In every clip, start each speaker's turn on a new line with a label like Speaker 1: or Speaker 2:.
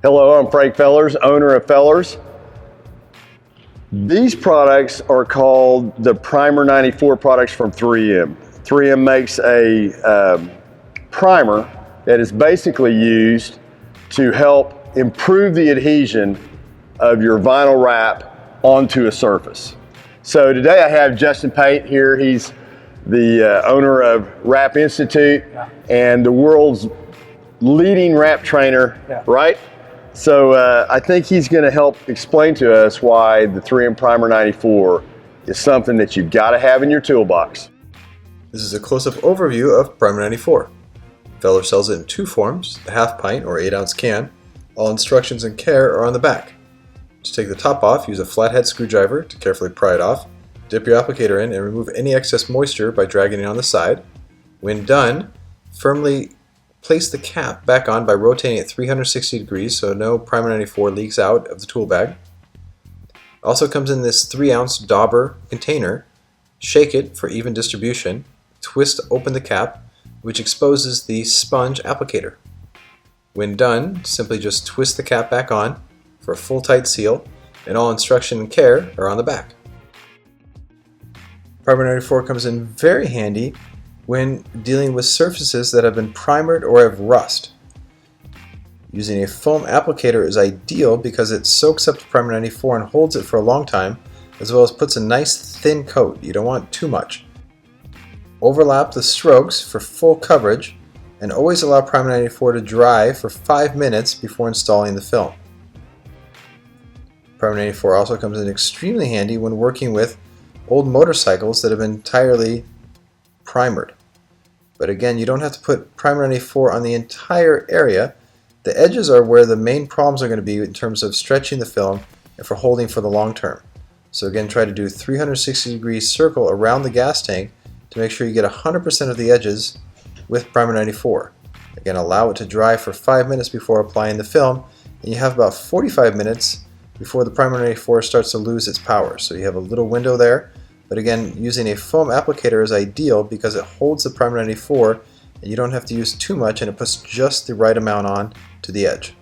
Speaker 1: Hello, I'm Frank Fellers, owner of Fellers. These products are called the Primer 94 products from 3M. 3M makes a primer that is basically used to help improve the adhesion of your vinyl wrap onto a surface. So today I have Justin Pate here. He's the owner of Wrap Institute and the world's leading wrap trainer, right? So I think he's going to help explain to us why the 3M Primer 94 is something that you've got to have in your toolbox.
Speaker 2: This is a close-up overview of Primer 94. Feller sells it in two forms, the half pint or 8-ounce can. All instructions and care are on the back. To take the top off, use a flathead screwdriver to carefully pry it off. Dip your applicator in and remove any excess moisture by dragging it on the side. When done, firmly place the cap back on by rotating it 360 degrees so no Primer 94 leaks out of the tool bag. It also comes in this 3-ounce dauber container. Shake it for even distribution. Twist open the cap, which exposes the sponge applicator. When done, simply just twist the cap back on for a full tight seal, and all instruction and care are on the back. Primer 94 comes in very handy when dealing with surfaces that have been primered or have rust. Using a foam applicator is ideal because it soaks up the Primer 94 and holds it for a long time, as well as puts a nice thin coat. You don't want too much. Overlap the strokes for full coverage, and always allow Primer 94 to dry for 5 minutes before installing the film. Primer 94 also comes in extremely handy when working with old motorcycles that have been entirely primered. But again, you don't have to put Primer 94 on the entire area. The edges are where the main problems are going to be in terms of stretching the film and for holding for the long term. So again, try to do a 360 degree circle around the gas tank to make sure you get 100% of the edges with Primer 94. Again, allow it to dry for 5 minutes before applying the film, and you have about 45 minutes before the Primer 94 starts to lose its power. So you have a little window there, but again, using a foam applicator is ideal because it holds the Primer 94 and you don't have to use too much, and it puts just the right amount on to the edge.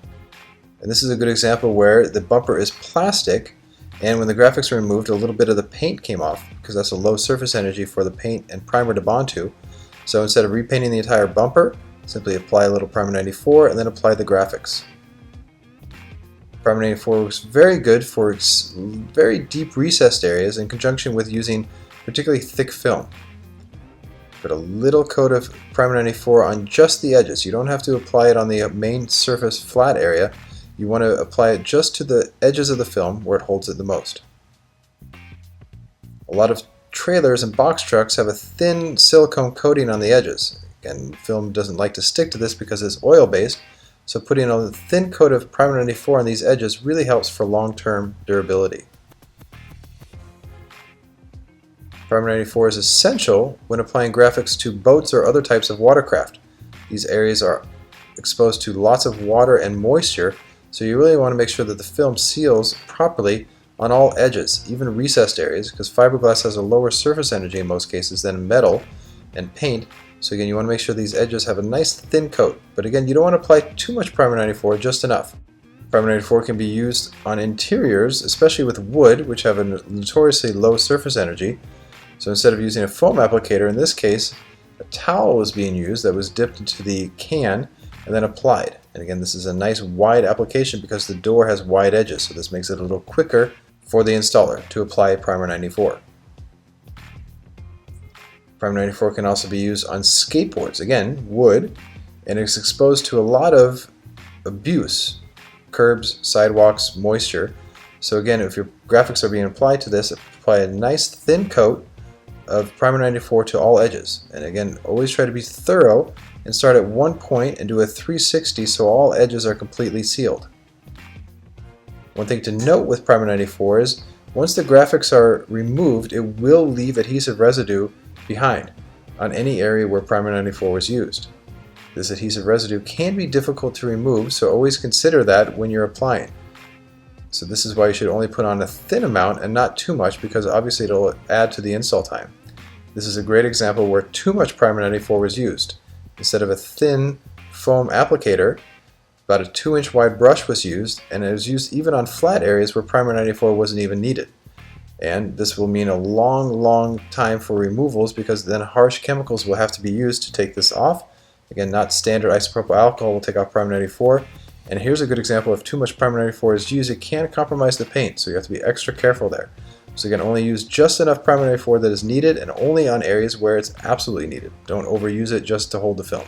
Speaker 2: And this is a good example where the bumper is plastic, and when the graphics are removed, a little bit of the paint came off because that's a low surface energy for the paint and primer to bond to. So instead of repainting the entire bumper, simply apply a little Primer 94 and then apply the graphics. Primer 94 works very good for very deep recessed areas in conjunction with using particularly thick film. Put a little coat of Primer 94 on just the edges. You don't have to apply it on the main surface flat area. You want to apply it just to the edges of the film where it holds it the most. A lot of trailers and box trucks have a thin silicone coating on the edges. Again, film doesn't like to stick to this because it's oil-based, so putting a thin coat of Primer 94 on these edges really helps for long-term durability. Primer 94 is essential when applying graphics to boats or other types of watercraft. These areas are exposed to lots of water and moisture, so you really want to make sure that the film seals properly on all edges, even recessed areas, because fiberglass has a lower surface energy in most cases than metal and paint. So again, you want to make sure these edges have a nice thin coat. But again, you don't want to apply too much Primer 94, just enough. Primer 94 can be used on interiors, especially with wood, which have a notoriously low surface energy. So instead of using a foam applicator, in this case, a towel was being used that was dipped into the can and then applied. And again, this is a nice wide application because the door has wide edges, so this makes it a little quicker for the installer to apply Primer 94. Primer 94 can also be used on skateboards, again, wood, and it's exposed to a lot of abuse, curbs, sidewalks, moisture. So again, if your graphics are being applied to this, apply a nice thin coat of Primer 94 to all edges. And again, always try to be thorough and start at one point and do a 360 so all edges are completely sealed. One thing to note with Primer 94 is once the graphics are removed, it will leave adhesive residue behind on any area where Primer 94 was used. This adhesive residue can be difficult to remove, so always consider that when you're applying. So this is why you should only put on a thin amount and not too much, because obviously it'll add to the install time. This is a great example where too much Primer 94 was used. Instead of a thin foam applicator, About a 2-inch wide brush was used, and it was used even on flat areas where primer 94 wasn't even needed. And this will mean a long time for removals, because then harsh chemicals will have to be used to take this off. Again, not standard isopropyl alcohol will take off primer 94. And here's a good example: if too much primer 94 is used, it can compromise the paint, so you have to be extra careful there. So again, only use just enough primer 94 that is needed, and only on areas where it's absolutely needed. Don't overuse it just to hold the film.